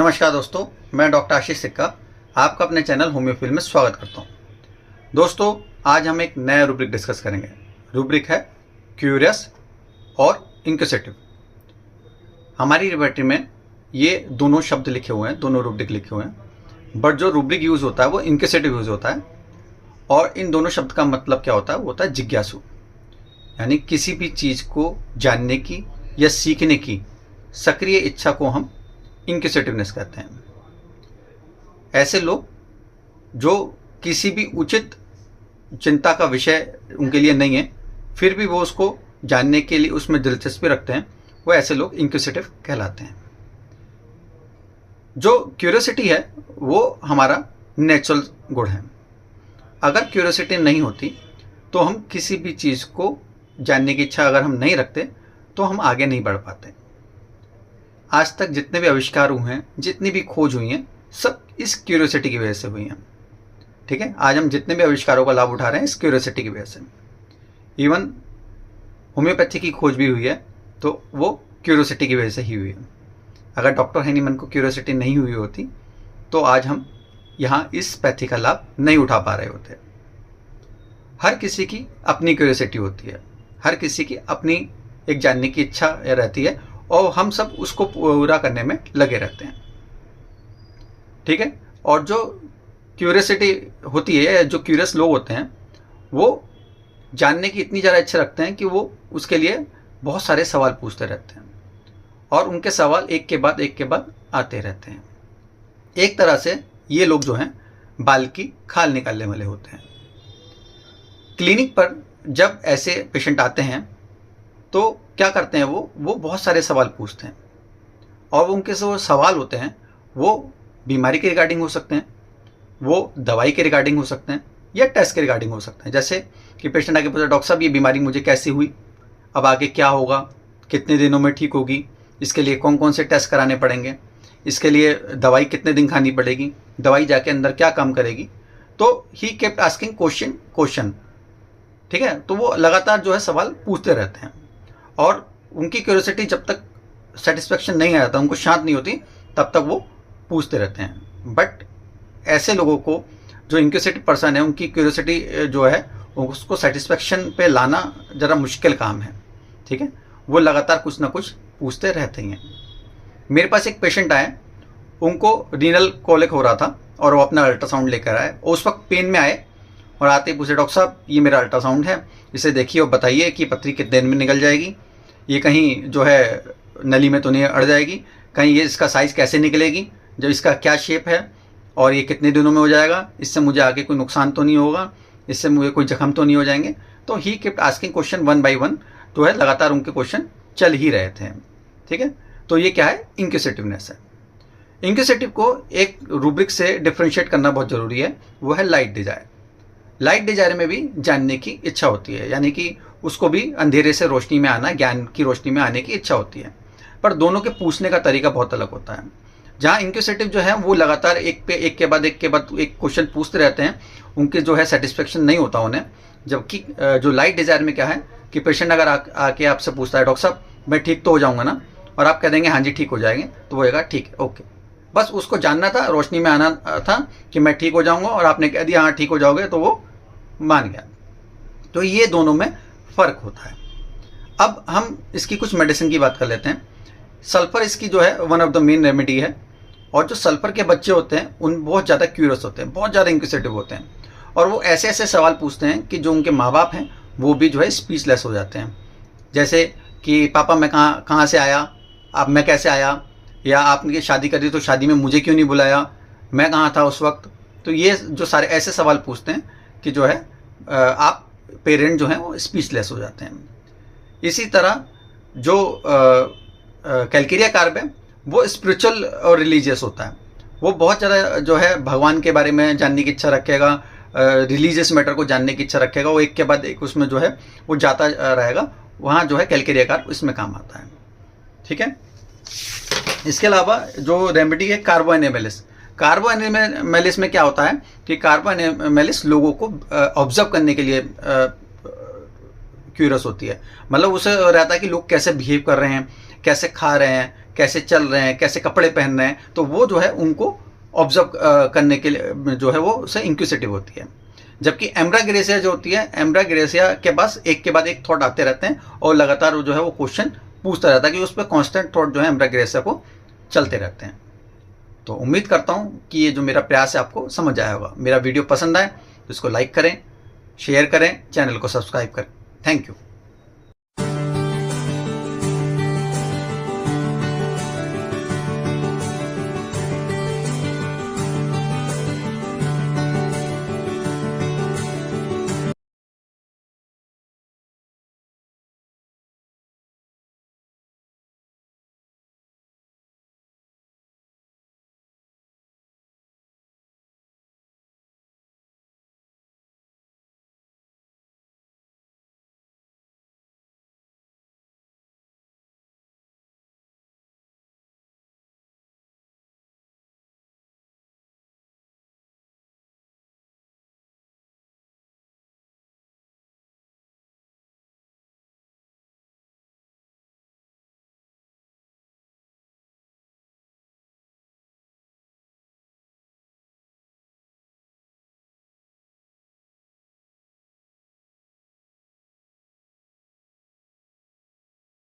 नमस्कार दोस्तों, मैं डॉक्टर आशीष सिक्का आपका अपने चैनल होम्योफिल में स्वागत करता हूं। दोस्तों, आज हम एक नया रूब्रिक डिस्कस करेंगे। रूब्रिक है क्यूरियस और इंक्विजिटिव। हमारी लिबर्टी में ये दोनों शब्द लिखे हुए हैं, दोनों रूब्रिक लिखे हुए हैं, बट जो रूब्रिक यूज़ होता है वो इंक्विजिटिव यूज़ होता है। और इन दोनों शब्द का मतलब क्या होता है? वो होता है जिज्ञासु, यानी किसी भी चीज़ को जानने की या सीखने की सक्रिय इच्छा को हम इंक्विजिटिवनेस कहते हैं। ऐसे लोग जो किसी भी उचित चिंता का विषय उनके लिए नहीं है, फिर भी वो उसको जानने के लिए उसमें दिलचस्पी रखते हैं, वो ऐसे लोग इंक्विजिटिव कहलाते हैं। जो क्यूरियोसिटी है वो हमारा नेचुरल गुण है। अगर क्यूरियोसिटी नहीं होती तो हम किसी भी चीज़ को जानने की इच्छा अगर हम नहीं रखते तो हम आगे नहीं बढ़ पाते। आज तक जितने भी आविष्कार हुए हैं, जितनी भी खोज हुई हैं, सब इस क्यूरियोसिटी की वजह से हुई हैं। ठीक है, आज हम जितने भी आविष्कारों का लाभ उठा रहे हैं इस क्यूरियोसिटी की वजह से। इवन होम्योपैथी की खोज भी हुई है तो वो क्यूरियोसिटी की वजह से ही हुई है। अगर डॉक्टर हैनीमैन को क्यूरियोसिटी नहीं हुई होती तो आज हम यहाँ इस पैथी का लाभ नहीं उठा पा रहे होते। हर किसी की अपनी क्यूरियोसिटी होती है, हर किसी की अपनी एक जानने की इच्छा रहती है और हम सब उसको पूरा करने में लगे रहते हैं। ठीक है, और जो क्यूरियोसिटी होती है, जो क्यूरियस लोग होते हैं, वो जानने की इतनी ज़्यादा इच्छा रखते हैं कि वो उसके लिए बहुत सारे सवाल पूछते रहते हैं और उनके सवाल एक के बाद आते रहते हैं। एक तरह से ये लोग जो हैं बाल की खाल निकालने वाले होते हैं। क्लिनिक पर जब ऐसे पेशेंट आते हैं तो क्या करते हैं, वो बहुत सारे सवाल पूछते हैं और वो उनके जो सवाल होते हैं वो बीमारी के रिगार्डिंग हो सकते हैं, वो दवाई के रिगार्डिंग हो सकते हैं या टेस्ट के रिगार्डिंग हो सकते हैं। जैसे कि पेशेंट आके पूछा, डॉक्टर साहब ये बीमारी मुझे कैसे हुई, अब आगे क्या होगा, कितने दिनों में ठीक होगी, इसके लिए कौन कौन से टेस्ट कराने पड़ेंगे, इसके लिए दवाई कितने दिन खानी पड़ेगी, दवाई जाके अंदर क्या काम करेगी। तो ही केप्ट आस्किंग क्वेश्चन। ठीक है, तो वो लगातार जो है सवाल पूछते रहते हैं और उनकी क्यूरियोसिटी जब तक सेटिस्फेक्शन नहीं आ जाता, उनको शांत नहीं होती, तब तक वो पूछते रहते हैं। बट ऐसे लोगों को, जो इंक्विजिटिव पर्सन है, उनकी क्यूरियोसिटी जो है उसको सेटिस्फेक्शन पे लाना ज़रा मुश्किल काम है। ठीक है, वो लगातार कुछ ना कुछ पूछते रहते हैं। मेरे पास एक पेशेंट आए, उनको रीनल कोलिक हो रहा था और वो अपना अल्ट्रासाउंड लेकर आए। उस वक्त पेन में आए और आते ही पूछे, डॉक्टर साहब ये मेरा अल्ट्रासाउंड है, इसे देखिए और बताइए कि पथरी कितने दिन में निकल जाएगी, ये कहीं जो है नली में तो नहीं अड़ जाएगी, कहीं ये इसका साइज़ कैसे निकलेगी, जब इसका क्या शेप है और ये कितने दिनों में हो जाएगा, इससे मुझे आगे कोई नुकसान तो नहीं होगा, इससे मुझे कोई जख्म तो नहीं हो जाएंगे। तो he kept asking question one by one, तो है लगातार उनके क्वेश्चन चल ही रहे थे। ठीक है, तो ये क्या है? इंक्विजिटिवनेस है। इंक्विजिटिव को एक रूब्रिक से डिफ्रेंशिएट करना बहुत ज़रूरी है, वो है लाइट डिजायर। लाइट डिजायर में भी जानने की इच्छा होती है, यानी कि उसको भी अंधेरे से रोशनी में आना, ज्ञान की रोशनी में आने की इच्छा होती है, पर दोनों के पूछने का तरीका बहुत अलग होता है। जहाँ इंक्विजिटिव जो है वो लगातार एक के बाद एक क्वेश्चन पूछते रहते हैं, उनके जो है सेटिस्फेक्शन नहीं होता उन्हें। जबकि जो लाइट डिजायर में क्या है कि पेशेंट अगर आके आपसे पूछता है, डॉक्टर साहब मैं ठीक तो हो जाऊँगा ना, और आप कह देंगे हाँ जी ठीक हो जाएंगे, तो वो कहेगा ठीक है, ओके। बस उसको जानना था, रोशनी में आना था कि मैं ठीक हो जाऊँगा, और आपने कह दिया हाँ ठीक हो जाओगे, तो वो मान गया। तो ये दोनों में फ़र्क होता है। अब हम इसकी कुछ मेडिसिन की बात कर लेते हैं। सल्फ़र इसकी जो है one of the main remedy है। और जो सल्फ़र के बच्चे होते हैं उन बहुत ज़्यादा क्यूरियस होते हैं, बहुत ज़्यादा इंक्विजिटिव होते हैं, और वो ऐसे ऐसे सवाल पूछते हैं कि जो उनके माँ बाप हैं वो भी जो है स्पीचलेस हो जाते हैं। जैसे कि पापा मैं कहाँ से आया, अब मैं कैसे आया, या आपने शादी कर दी तो शादी में मुझे क्यों नहीं बुलाया, मैं कहाँ था उस वक्त। तो ये जो सारे ऐसे सवाल पूछते हैं कि जो है आप पेरेंट जो हैं वो स्पीचलेस हो जाते हैं। इसी तरह जो कैलकेरिया कार्प है वो स्पिरिचुअल और रिलीजियस होता है। वो बहुत ज़्यादा जो है भगवान के बारे में जानने की इच्छा रखेगा, रिलीजियस मैटर को जानने की इच्छा रखेगा, वो एक के बाद एक उसमें जो है वो जाता रहेगा। वहाँ जो है कैलकेरिया कार्प इसमें काम आता है। ठीक है, इसके अलावा जो रेमेडी है कार्बो एनेमेलिस। कार्बो एनेमेलिस में क्या होता है कि कार्बो एनेमेलिस लोगों को ऑब्जर्व करने के लिए क्यूरियस होती है। मतलब उसे रहता है कि लोग कैसे बिहेव कर रहे हैं, कैसे खा रहे हैं, कैसे चल रहे हैं, कैसे कपड़े पहन रहे हैं, तो वो जो है उनको ऑब्जर्व करने के लिए जो है वो उसे इंक्विजिटिव होती है। जबकि एम्ब्राग्रेसिया जो होती है, एम्ब्राग्रेसिया के पास एक के बाद एक थॉट आते रहते हैं और लगातार वो जो है वो क्वेश्चन पूछता रहता है कि उस पर कॉन्स्टेंट थॉट जो है एम्ब्राग्रेसिया को चलते रहते हैं। तो उम्मीद करता हूँ कि ये जो मेरा प्रयास है आपको समझ आया होगा। मेरा वीडियो पसंद आए तो इसको लाइक करें, शेयर करें, चैनल को सब्सक्राइब करें। Thank you.